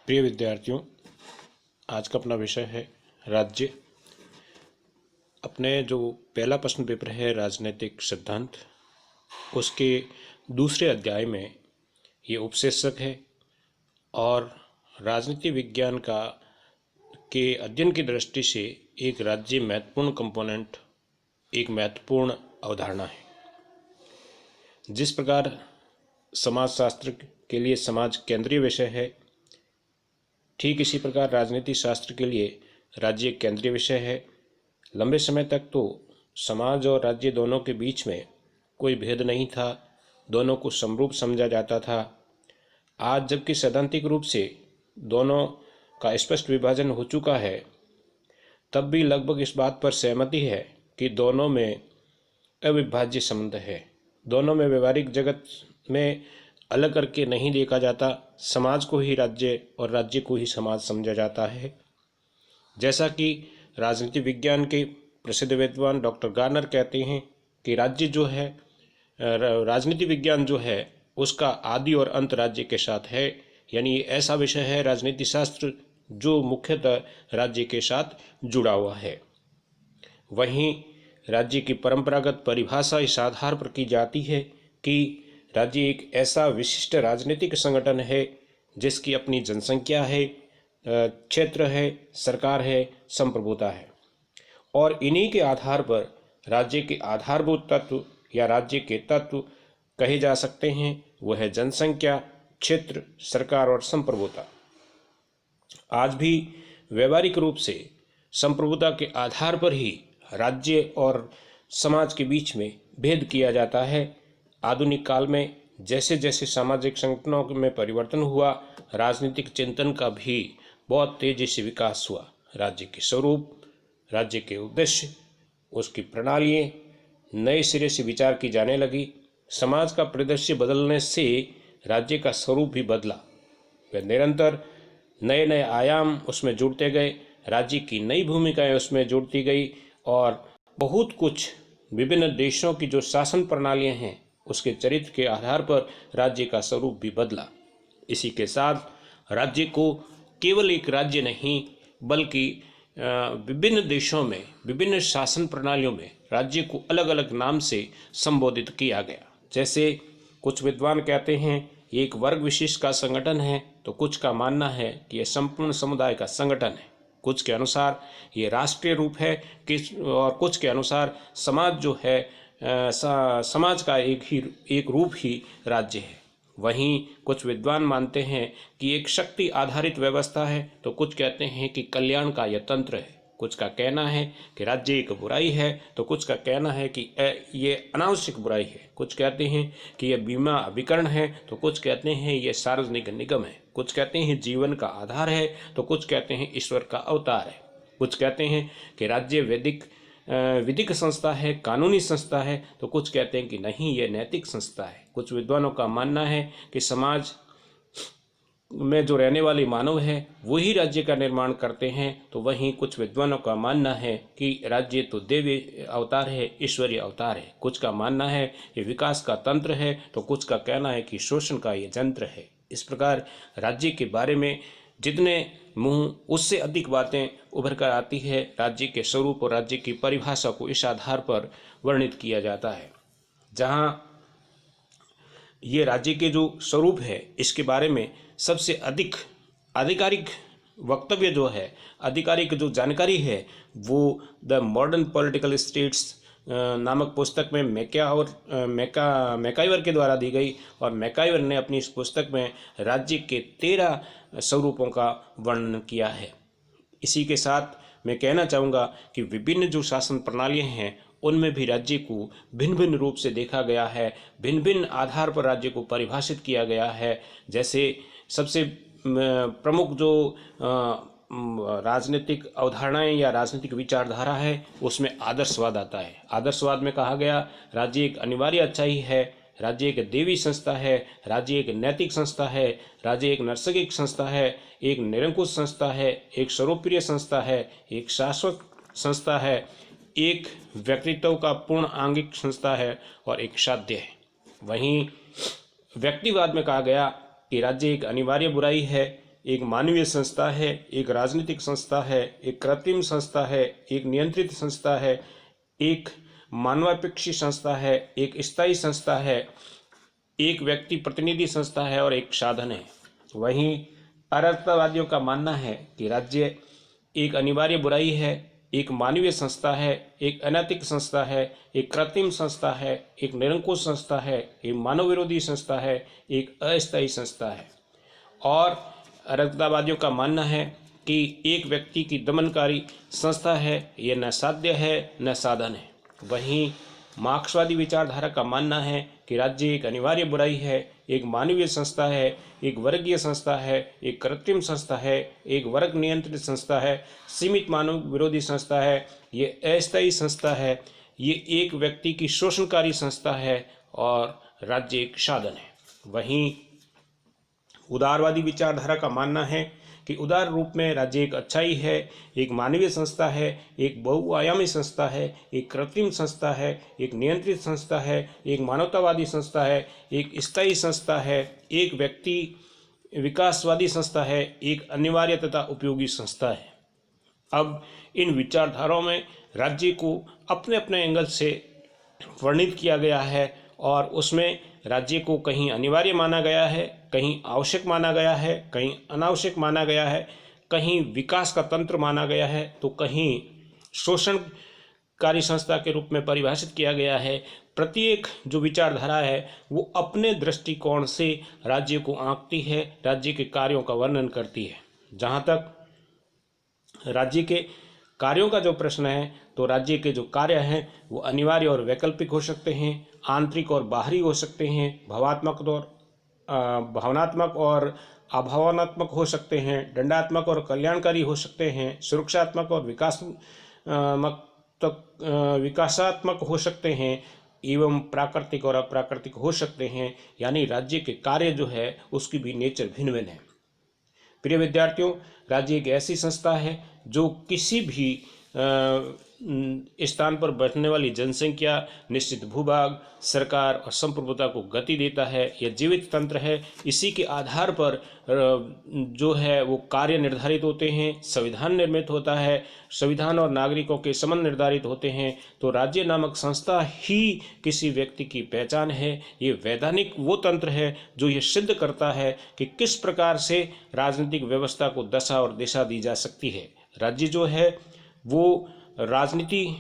प्रिय विद्यार्थियों, आज का अपना विषय है राज्य। अपने जो पहला प्रश्न पेपर है राजनीतिक सिद्धांत, उसके दूसरे अध्याय में ये उपशीर्षक है और राजनीति विज्ञान के अध्ययन की दृष्टि से एक राज्य महत्वपूर्ण कंपोनेंट, एक महत्वपूर्ण अवधारणा है। जिस प्रकार समाजशास्त्र के लिए समाज केंद्रीय विषय है, ठीक इसी प्रकार राजनीति शास्त्र के लिए राज्य केंद्रीय विषय है। लंबे समय तक तो समाज और राज्य दोनों के बीच में कोई भेद नहीं था, दोनों को समरूप समझा जाता था। आज जबकि सैद्धांतिक रूप से दोनों का स्पष्ट विभाजन हो चुका है, तब भी लगभग इस बात पर सहमति है कि दोनों में अविभाज्य संबंध है। दोनों में व्यवहारिक जगत में अलग करके नहीं देखा जाता। समाज को ही राज्य और राज्य को ही समाज समझा जाता है। जैसा कि राजनीति विज्ञान के प्रसिद्ध विद्वान डॉक्टर गार्नर कहते हैं कि राज्य जो है, राजनीति विज्ञान जो है, उसका आदि और अंत राज्य के साथ है। यानी ये ऐसा विषय है राजनीति शास्त्र जो मुख्यतः राज्य के साथ जुड़ा हुआ है। वहीं राज्य की परंपरागत परिभाषा इस आधार पर की जाती है कि राज्य एक ऐसा विशिष्ट राजनीतिक संगठन है जिसकी अपनी जनसंख्या है, क्षेत्र है, सरकार है, संप्रभुता है, और इन्हीं के आधार पर राज्य के आधारभूत तत्व या राज्य के तत्व कहे जा सकते हैं। वह है जनसंख्या, क्षेत्र, सरकार और संप्रभुता। आज भी व्यवहारिक रूप से संप्रभुता के आधार पर ही राज्य और समाज के बीच में भेद किया जाता है। आधुनिक काल में जैसे जैसे सामाजिक संगठनों में परिवर्तन हुआ, राजनीतिक चिंतन का भी बहुत तेजी से विकास हुआ। राज्य के स्वरूप, राज्य के उद्देश्य, उसकी प्रणालियाँ नए सिरे से विचार की जाने लगी। समाज का परिदृश्य बदलने से राज्य का स्वरूप भी बदला। वे निरंतर नए नए आयाम उसमें जुड़ते गए, राज्य की नई भूमिकाएं उसमें जुड़ती गई और बहुत कुछ विभिन्न देशों की जो शासन प्रणालियां हैं उसके चरित्र के आधार पर राज्य का स्वरूप भी बदला। इसी के साथ राज्य को केवल एक राज्य नहीं बल्कि विभिन्न देशों में विभिन्न शासन प्रणालियों में राज्य को अलग अलग नाम से संबोधित किया गया। जैसे कुछ विद्वान कहते हैं ये एक वर्ग विशेष का संगठन है, तो कुछ का मानना है कि यह संपूर्ण समुदाय का संगठन है। कुछ के अनुसार ये राष्ट्रीय रूप है और कुछ के अनुसार समाज जो है समाज का एक रूप ही राज्य है। वहीं कुछ विद्वान मानते हैं कि एक शक्ति आधारित व्यवस्था है, तो कुछ कहते हैं कि कल्याण का यह तंत्र है। कुछ का कहना है कि राज्य एक बुराई है, तो कुछ का कहना है कि ये अनावश्यक बुराई है। कुछ कहते हैं कि यह बीमा अभिकरण है, तो कुछ कहते हैं ये सार्वजनिक निगम है। कुछ कहते हैं जीवन का आधार है, तो कुछ कहते हैं ईश्वर का अवतार है। कुछ कहते हैं कि राज्य विधिक संस्था है, कानूनी संस्था है, तो कुछ कहते हैं कि नहीं, ये नैतिक संस्था है। कुछ विद्वानों का मानना है कि समाज में जो रहने वाले मानव है वही राज्य का निर्माण करते हैं, तो वहीं कुछ विद्वानों का मानना है कि राज्य तो देवी अवतार है, ईश्वरीय अवतार है। कुछ का मानना है ये विकास का तंत्र है, तो कुछ का कहना है कि शोषण का ये यंत्र है। इस प्रकार राज्य के बारे में जितने मुँह उससे अधिक बातें उभर कर आती है। राज्य के स्वरूप और राज्य की परिभाषा को इस आधार पर वर्णित किया जाता है। जहाँ ये राज्य के जो स्वरूप है इसके बारे में सबसे अधिक आधिकारिक वक्तव्य जो है, आधिकारिक जो जानकारी है, वो द मॉडर्न पॉलिटिकल स्टेट्स नामक पुस्तक में मैकाइवर के द्वारा दी गई। और मैकाइवर ने अपनी इस पुस्तक में राज्य के 13 स्वरूपों का वर्णन किया है। इसी के साथ मैं कहना चाहूँगा कि विभिन्न जो शासन प्रणालियाँ हैं उनमें भी राज्य को भिन्न भिन्न रूप से देखा गया है, भिन्न भिन्न आधार पर राज्य को परिभाषित किया गया है। जैसे सबसे प्रमुख जो राजनीतिक अवधारणाएं या राजनीतिक विचारधारा है उसमें आदर्शवाद आता है। आदर्शवाद में कहा गया राज्य एक अनिवार्य अच्छाई है, राज्य एक देवी संस्था है, राज्य एक नैतिक संस्था है, राज्य एक नैसर्गिक संस्था है, एक निरंकुश संस्था है, एक सर्वप्रिय संस्था है, एक शाश्वत संस्था है, एक व्यक्तित्व का पूर्ण आंगिक संस्था है और एक साध्य है। वहीं व्यक्तिवाद में कहा गया कि राज्य एक अनिवार्य बुराई है, एक मानवीय संस्था है, एक राजनीतिक संस्था है, एक कृत्रिम संस्था है, एक नियंत्रित संस्था है, एक मानवापेक्षी संस्था है, एक स्थायी संस्था है, एक व्यक्ति प्रतिनिधि संस्था है और एक साधन है। वहीं अराजकतावादियों का मानना है कि राज्य एक अनिवार्य बुराई है, एक मानवीय संस्था है, एक अनैतिक संस्था है, एक कृत्रिम संस्था है, एक निरंकुश संस्था है, एक मानव विरोधी संस्था है, एक अस्थायी संस्था है। और अराजकतावादियों का मानना है कि एक व्यक्ति की दमनकारी संस्था है, यह न साध्य है न साधन है। वहीं मार्क्सवादी विचारधारा का मानना है कि राज्य एक अनिवार्य बुराई है, एक मानवीय संस्था है, एक वर्गीय संस्था है, एक कृत्रिम संस्था है, एक वर्ग नियंत्रित संस्था है, सीमित मानव विरोधी संस्था है, ये अस्थायी संस्था है, ये एक व्यक्ति की शोषणकारी संस्था है और राज्य एक साधन है। वहीं उदारवादी विचारधारा का मानना है कि उदार रूप में राज्य एक अच्छाई है, एक मानवीय संस्था है, एक बहुआयामी संस्था है, एक कृत्रिम संस्था है, एक नियंत्रित संस्था है, एक मानवतावादी संस्था है, एक स्थायी संस्था है, एक व्यक्ति विकासवादी संस्था है, एक अनिवार्य तथा उपयोगी संस्था है। अब इन विचारधाराओं में राज्य को अपने अपने एंगल से वर्णित किया गया है और उसमें राज्य को कहीं अनिवार्य माना गया है, कहीं आवश्यक माना गया है, कहीं अनावश्यक माना गया है, कहीं विकास का तंत्र माना गया है, तो कहीं शोषणकारी संस्था के रूप में परिभाषित किया गया है। प्रत्येक जो विचारधारा है वो अपने दृष्टिकोण से राज्य को आंकती है, राज्य के कार्यों का वर्णन करती है। जहाँ तक राज्य के कार्यों का जो प्रश्न है, तो राज्य के जो कार्य हैं वो अनिवार्य और वैकल्पिक हो सकते हैं, आंतरिक और बाहरी हो सकते हैं, भावनात्मक और अभावनात्मक हो सकते हैं, दंडात्मक और कल्याणकारी हो सकते हैं, सुरक्षात्मक और विकासात्मक हो सकते हैं, एवं प्राकृतिक और अप्राकृतिक हो सकते हैं। यानी राज्य के कार्य जो है उसकी भी नेचर भिन्न भिन्न है। प्रिय विद्यार्थियों, राज्य एक ऐसी संस्था है जो किसी भी स्थान पर बैठने वाली जनसंख्या, निश्चित भूभाग, सरकार और संप्रभुता को गति देता है। यह जीवित तंत्र है। इसी के आधार पर जो है वो कार्य निर्धारित होते हैं, संविधान निर्मित होता है, संविधान और नागरिकों के संबंध निर्धारित होते हैं। तो राज्य नामक संस्था ही किसी व्यक्ति की पहचान है। ये वैधानिक वो तंत्र है जो ये सिद्ध करता है कि किस प्रकार से राजनीतिक व्यवस्था को दशा और दिशा दी जा सकती है। राज्य जो है वो राजनीति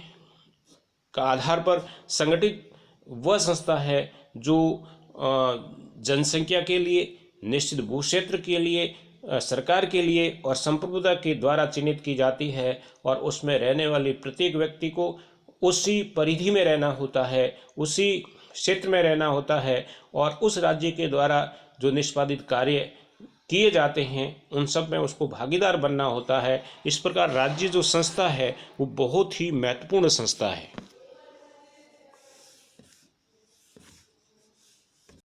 का आधार पर संगठित वह संस्था है जो जनसंख्या के लिए, निश्चित भू क्षेत्र के लिए, सरकार के लिए और संप्रभुता के द्वारा चिन्हित की जाती है और उसमें रहने वाले प्रत्येक व्यक्ति को उसी परिधि में रहना होता है, उसी क्षेत्र में रहना होता है और उस राज्य के द्वारा जो निष्पादित कार्य किए जाते हैं उन सब में उसको भागीदार बनना होता है। इस प्रकार राज्य जो संस्था है वो बहुत ही महत्वपूर्ण संस्था है।